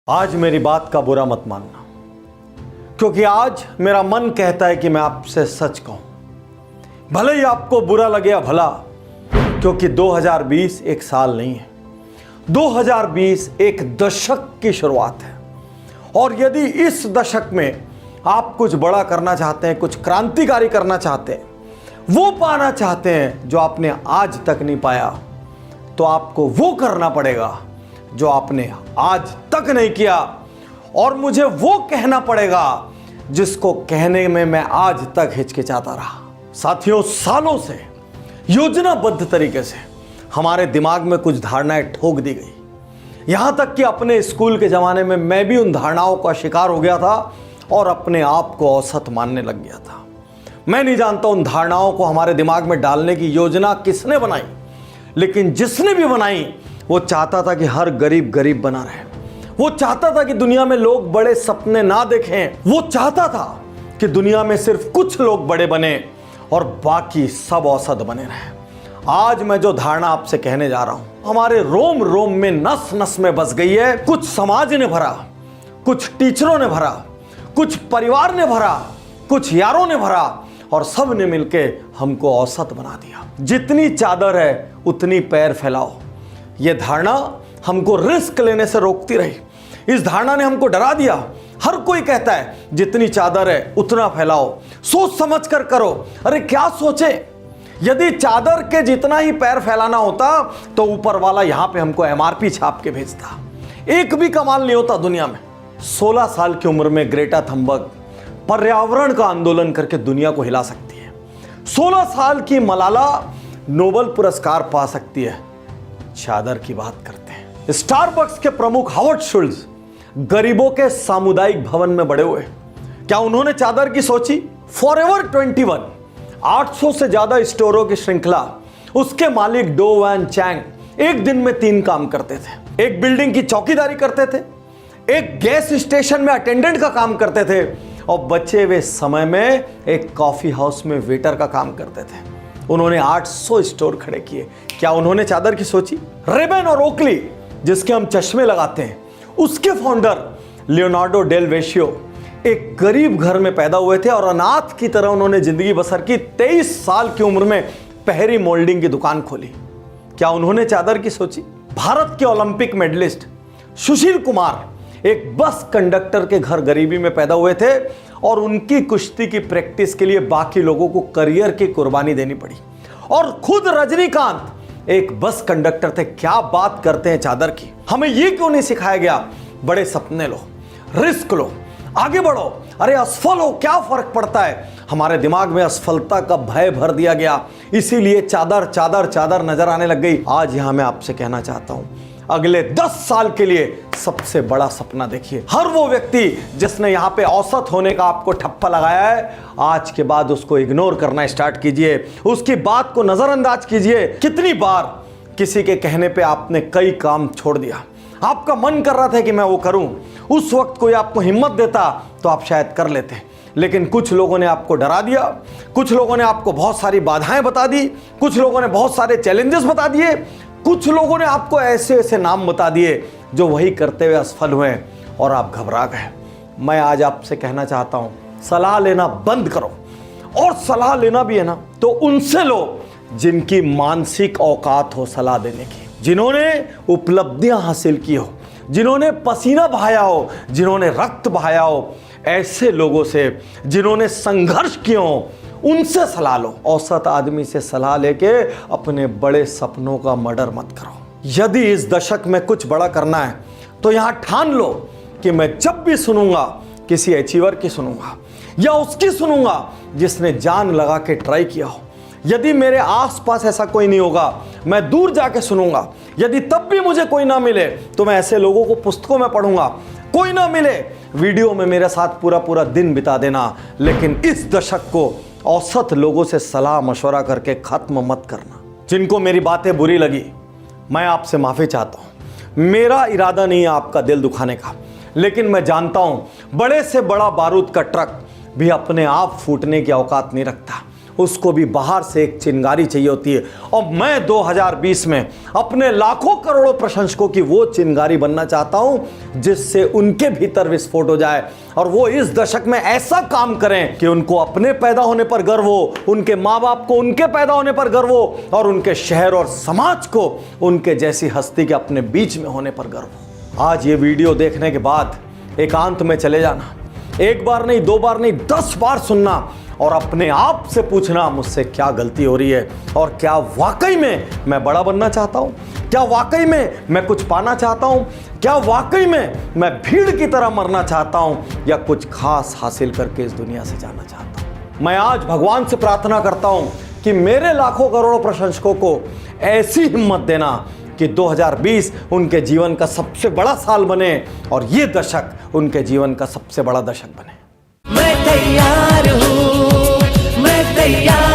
आज मेरी बात का बुरा मत मानना, क्योंकि आज मेरा मन कहता है कि मैं आपसे सच कहूं। भले ही आपको बुरा लगे या भला, क्योंकि 2020 एक साल नहीं है, 2020 एक दशक की शुरुआत है। और यदि इस दशक में आप कुछ बड़ा करना चाहते हैं, कुछ क्रांतिकारी करना चाहते हैं, वो पाना चाहते हैं जो आपने आज तक नहीं पाया, तो आपको वो करना पड़ेगा जो आपने आज तक नहीं किया। और मुझे वो कहना पड़ेगा जिसको कहने में मैं आज तक हिचकिचाता रहा। साथियों, सालों से योजनाबद्ध तरीके से हमारे दिमाग में कुछ धारणाएं ठोक दी गई। यहां तक कि अपने स्कूल के जमाने में मैं भी उन धारणाओं का शिकार हो गया था और अपने आप को औसत मानने लग गया था। मैं नहीं जानता उन धारणाओं को हमारे दिमाग में डालने की योजना किसने बनाई, लेकिन जिसने भी बनाई वो चाहता था कि हर गरीब गरीब बना रहे। वो चाहता था कि दुनिया में लोग बड़े सपने ना देखें। वो चाहता था कि दुनिया में सिर्फ कुछ लोग बड़े बने और बाकी सब औसत बने रहे। आज मैं जो धारणा आपसे कहने जा रहा हूं, हमारे रोम रोम में, नस नस में बस गई है। कुछ समाज ने भरा, कुछ टीचरों ने भरा, कुछ परिवार ने भरा, कुछ यारों ने भरा, और सब ने मिलके हमको औसत बना दिया। जितनी चादर है उतनी पैर फैलाओ, यह धारणा हमको रिस्क लेने से रोकती रही। इस धारणा ने हमको डरा दिया। हर कोई कहता है जितनी चादर है उतना फैलाओ, सोच समझ कर करो। अरे क्या सोचे, यदि चादर के जितना ही पैर फैलाना होता तो ऊपर वाला यहां पे हमको एमआरपी छाप के भेजता। एक भी कमाल नहीं होता दुनिया में। 16 साल की उम्र में ग्रेटा थंबर्ग पर्यावरण का आंदोलन करके दुनिया को हिला सकती है। 16 साल की मलाला नोबेल पुरस्कार पा सकती है। चादर की बात करते हैं। स्टारबक्स के प्रमुख हावर्ड शुल्ट्ज गरीबों के सामुदायिक भवन में बड़े हुए। क्या उन्होंने चादर की सोची? फॉरएवर 21 800 से ज्यादा स्टोरों की श्रृंखला, उसके मालिक डो वैन चैंग एक दिन में 3 काम करते थे। एक बिल्डिंग की चौकीदारी करते थे, एक गैस स्टेशन में अटेंडेंट का काम करते थे, और बचे हुए समय में एक कॉफी हाउस में वेटर का काम करते थे। उन्होंने 800 स्टोर खड़े किए। क्या उन्होंने चादर की सोची? रेबन और ओकली, जिसके हम चश्मे लगाते हैं, उसके फाउंडर लियोनार्डो डेल वेशियो एक गरीब घर में पैदा हुए थे और अनाथ की तरह उन्होंने जिंदगी बसर की। 23 साल की उम्र में पहरी मोल्डिंग की दुकान खोली। क्या उन्होंने चादर की सोची? भारत के ओलंपिक मेडलिस्ट सुशील कुमार एक बस कंडक्टर के घर गरीबी में पैदा हुए थे और उनकी कुश्ती की प्रैक्टिस के लिए बाकी लोगों को करियर की कुर्बानी देनी पड़ी। और खुद रजनीकांत एक बस कंडक्टर थे। क्या बात करते हैं चादर की। हमें यह क्यों नहीं सिखाया गया, बड़े सपने लो, रिस्क लो, आगे बढ़ो, अरे असफल हो क्या फर्क पड़ता है। हमारे दिमाग में असफलता का भय भर दिया गया, इसीलिए चादर चादर चादर नजर आने लग गई। आज यहां मैं आपसे कहना चाहता हूं, अगले 10 साल के लिए सबसे बड़ा सपना देखिए। हर वो व्यक्ति जिसने यहां पे औसत होने का आपको ठप्पा लगाया है, आज के बाद उसको इग्नोर करना स्टार्ट कीजिए, उसकी बात को नजरअंदाज कीजिए। कितनी बार किसी के कहने पे आपने कई काम छोड़ दिया, आपका मन कर रहा था कि मैं वो करूं, उस वक्त कोई आपको हिम्मत देता तो आप शायद कर लेते, लेकिन कुछ लोगों ने आपको डरा दिया, कुछ लोगों ने आपको बहुत सारी बाधाएं बता दी, कुछ लोगों ने बहुत सारे चैलेंजेस बता दिए, कुछ लोगों ने आपको ऐसे ऐसे नाम बता दिए जो वही करते हुए असफल हुए और आप घबरा गए। मैं आज आपसे कहना चाहता हूं, सलाह लेना बंद करो, और सलाह लेना भी है ना तो उनसे लो जिनकी मानसिक औकात हो सलाह देने की, जिन्होंने उपलब्धियां हासिल की हो, जिन्होंने पसीना बहाया हो, जिन्होंने रक्त बहाया हो। ऐसे लोगों से जिन्होंने संघर्ष किए हो, उनसे सलाह लो। औसत आदमी से सलाह लेके अपने बड़े सपनों का मर्डर मत करो। यदि इस दशक में कुछ बड़ा करना है तो यहां ठान लो कि मैं जब भी सुनूंगा किसी अचीवर की सुनूंगा, या उसकी सुनूंगा जिसने जान लगा के ट्राई किया हो। यदि मेरे आसपास ऐसा कोई नहीं होगा, मैं दूर जाके सुनूंगा। यदि तब भी मुझे कोई ना मिले तो मैं ऐसे लोगों को पुस्तकों में पढ़ूंगा। कोई ना मिले, वीडियो में मेरे साथ पूरा पूरा दिन बिता देना, लेकिन इस दशक को औसत लोगों से सलाह मशवरा करके खत्म मत करना। जिनको मेरी बातें बुरी लगी, मैं आपसे माफी चाहता हूं। मेरा इरादा नहीं है आपका दिल दुखाने का, लेकिन मैं जानता हूं बड़े से बड़ा बारूद का ट्रक भी अपने आप फूटने की औकात नहीं रखता। उसको भी बाहर से एक चिंगारी चाहिए होती है। और मैं 2020 में अपने लाखों करोड़ों प्रशंसकों की वो चिंगारी बनना चाहता हूं जिससे उनके भीतर विस्फोट हो जाए और वो इस दशक में ऐसा काम करें कि उनको अपने पैदा होने पर गर्व हो, उनके माँ बाप को उनके पैदा होने पर गर्व हो और उनके शहर और समाज को उनके जैसी हस्ती के अपने बीच में होने पर गर्व हो। आज ये वीडियो देखने के बाद एकांत में चले जाना, एक बार नहीं, 2 बार नहीं, 10 बार सुनना और अपने आप से पूछना मुझसे क्या गलती हो रही है और क्या वाकई में मैं बड़ा बनना चाहता हूं, क्या वाकई में मैं कुछ पाना चाहता हूं, क्या वाकई में मैं भीड़ की तरह मरना चाहता हूं या कुछ खास हासिल करके इस दुनिया से जाना चाहता हूं। मैं आज भगवान से प्रार्थना करता हूं कि मेरे लाखों करोड़ों प्रशंसकों को ऐसी हिम्मत देना कि 2020 उनके जीवन का सबसे बड़ा साल बने और ये दशक उनके जीवन का सबसे बड़ा दशक बने। मैं तैयार हूँ, मैं तैयार